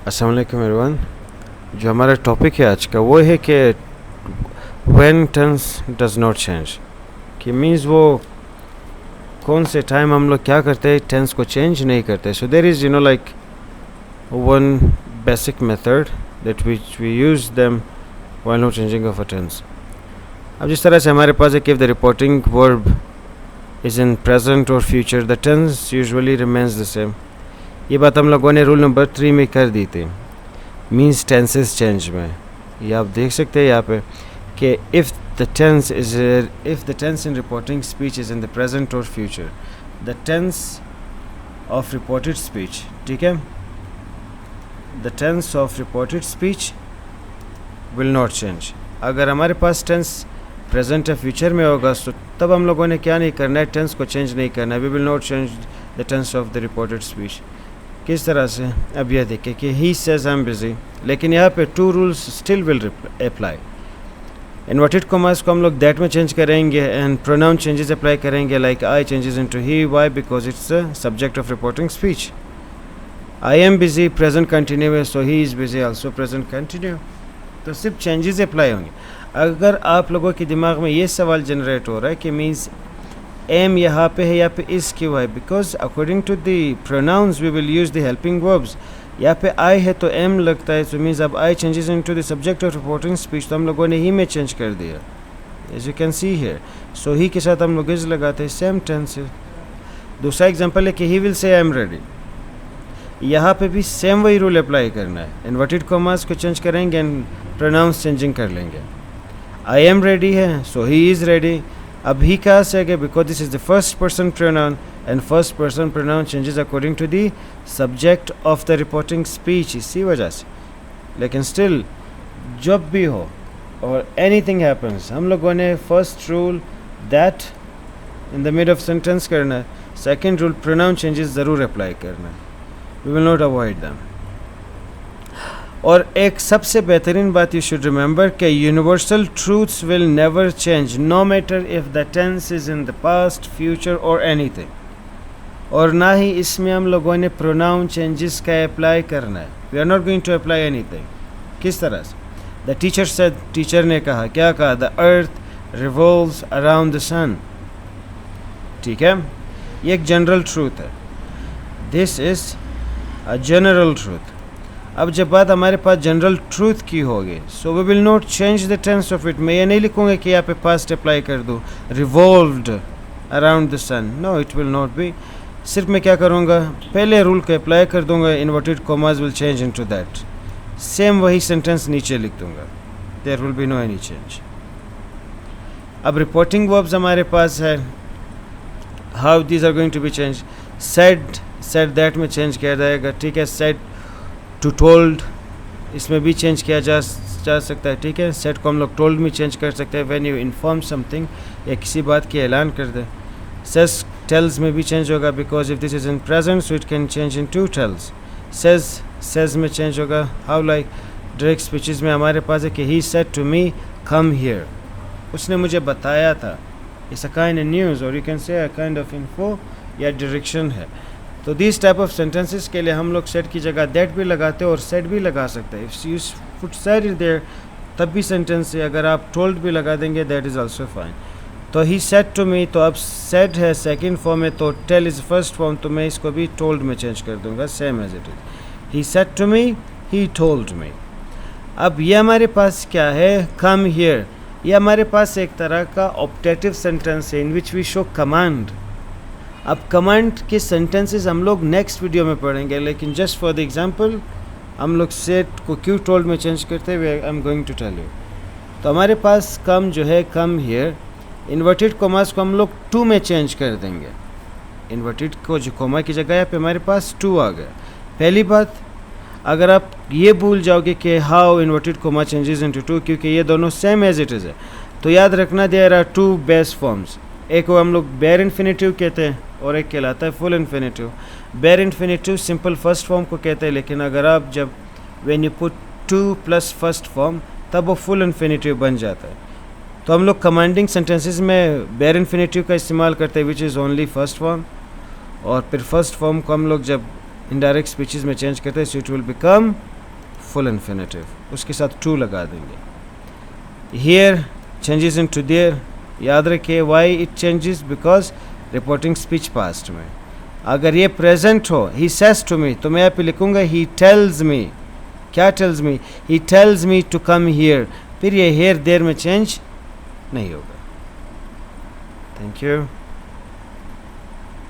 अस्सलाम वालेकुम एवरीवन। जो हमारा टॉपिक है आज का वो है कि when tense does not change, कि मीन्स वो कौन से टाइम हम लोग क्या करते हैं, टेंस को चेंज नहीं करते। So there is like one basic method that which we use them while not changing of a tense. अब जिस तरह से हमारे पास है कि if the reporting verb is in present और future the tense usually remains the same. ये बात हम लोगों ने रूल नंबर 3 में कर दी थी, मीन्स टेंसेस चेंज में। ये आप देख सकते हैं यहाँ पे कि if the tense in reporting speech is in the present और future, the tense of reported speech, ठीक है, the tense of reported speech will not change. अगर हमारे पास टेंस प्रेजेंट या फ्यूचर में होगा तो तब हम लोगों ने क्या नहीं करना है, टेंस को चेंज नहीं करना है। We will not change the tense of the reported speech. किस तरह से? अब यह देखिए कि he says I am busy, लेकिन यहाँ पे two rules still will apply. Inverted commas को हम लोग दैट में चेंज करेंगे एंड प्रोनाउन चेंजेस अप्लाई करेंगे, like I changes into he. Why? Because it's a subject of reporting speech. I am busy present continuous, so he is busy also present continue. तो सिर्फ changes apply होंगे। अगर आप लोगों के दिमाग में ये सवाल जनरेट हो रहा है कि मीन्स एम यहाँ पे है, यहाँ पे इस क्यों है, because according to the pronouns we will use the helping verbs. यहाँ पे आई है तो एम लगता है, सो मीन्स अब I changes into the subject of reporting speech, तो हम लोगों ने ही में चेंज कर दिया, as you can see here. So he के साथ हम लोग इज लगाते हैं, सेम टेंस है। दूसरा एग्जांपल है कि he will say I am ready, यहाँ पे भी सेम वही रूल अप्लाई करना है। इन्वर्टेड कॉमास को चेंज करेंगे एंड प्रोनाउंस चेंजिंग कर लेंगे। आई एम रेडी है, सो ही इज़ रेडी। अब ही कहाँ से आगे? Because this is the first person pronoun and first person pronoun changes according to the subject of the reporting speech, इसी वजह से। लेकिन स्टिल जब भी हो और एनीथिंग हैपन्स, हम लोगों ने first rule that in the mid of sentence करना है, सेकेंड रूल प्रोनाउन चेंजेस ज़रूर अप्लाई करना है। We will not avoid them. और एक सबसे बेहतरीन बात यू शुड रिमेंबर कि universal truths will never change, no matter if the tense is in the past, future और एनीथिंग। और ना ही इसमें हम लोगों ने प्रोनाउन चेंजेस का अप्लाई करना है। We are not going to apply anything. किस तरह से? द टीचर सेड, टीचर ने कहा, क्या कहा? The earth revolves around the sun, ठीक है, ये एक जनरल ट्रूथ है। This is a general truth. अब जब बात हमारे पास जनरल ट्रूथ की होगी, so we will not change the tense of it. मैं ये नहीं लिखूँगा कि यहाँ पे पास्ट अप्लाई कर दूँ, revolved around the sun, no it will not be. सिर्फ मैं क्या करूँगा, पहले रूल को अप्लाई कर दूँगा, inverted commas will change into that, same वही सेंटेंस नीचे लिख दूँगा, there will be no any change. अब रिपोर्टिंग वर्ब्स हमारे पास है, how these are going to be change. Said that में चेंज किया जाएगा, ठीक है। सेड टू टोल्ड, इसमें भी चेंज किया जा सकता है, ठीक है। सेट को हम लोग टोल्ड में चेंज कर सकते हैं, व्हेन यू इन्फॉर्म समथिंग, या किसी बात की ऐलान कर दे। सेज टेल्स में भी चेंज होगा, because if this is in present so it can change into tells. Says में चेंज होगा, हाउ, लाइक डायरेक्ट स्पीचेस में हमारे पास है कि he said to me come here, उसने मुझे बताया था। It's a kind of news और you can say a kind of info या डायरेक्शन है। तो दिस टाइप ऑफ सेंटेंसेस के लिए हम लोग सेट की जगह दैट भी लगाते हैं और सेट भी लगा सकते हैं। If you put said is there तब भी सेंटेंस है, अगर आप टोल्ड भी लगा देंगे दैट इज़ आल्सो फाइन। तो ही सेड टू मी, तो अब सेड है सेकंड फॉर्म में, तो टेल इज़ फर्स्ट फॉर्म, तो मैं इसको भी टोल्ड में चेंज कर दूंगा, same as it is. He said to me, he told me. अब ये हमारे पास क्या है, कम हियर, ये हमारे पास एक तरह का ऑप्टेटिव सेंटेंस है इन विच वी शो कमांड। अब कमांड के सेंटेंसेस हम लोग नेक्स्ट वीडियो में पढ़ेंगे, लेकिन जस्ट फॉर द एग्जांपल हम लोग सेट को क्यों टोल्ड में चेंज करते हुए I am going to tell you. तो हमारे पास कम जो है, कम हियर, इन्वर्टेड कॉमास को हम लोग टू में चेंज कर देंगे। इन्वर्टेड को जो कॉमा की जगह यहाँ पे हमारे पास टू आ गया। पहली बात, अगर आप ये भूल जाओगे कि how inverted comma changes into two, क्योंकि ये दोनों सेम एज इट इज़ है, तो याद रखना there are two base forms. एक को हम लोग बेयर इन्फिनेटिव कहते हैं और एक कहलाता है full infinitive. Bare infinitive simple first form को कहते हैं, लेकिन अगर आप जब when you put to plus first form तब वो फुल इन्फिनेटिव बन जाता है। तो हम लोग कमांडिंग सेंटेंसेस में बेयर इन्फिनेटिव का इस्तेमाल करते हैं which is only first form, और फिर फर्स्ट फॉर्म को हम लोग जब इनडायरेक्ट स्पीचेस में चेंज करते हैं, so it will become full infinitive, उसके साथ टू लगा देंगे। Here changes into there, याद रखिए why it changes, because reporting speech past में। अगर ये प्रेजेंट हो, ही सेज टू मी, तो मैं यहाँ पे लिखूंगा ही टेल्स मी। क्या tells me? He tells me to come here, फिर ये हेयर देयर में चेंज नहीं होगा। Thank you.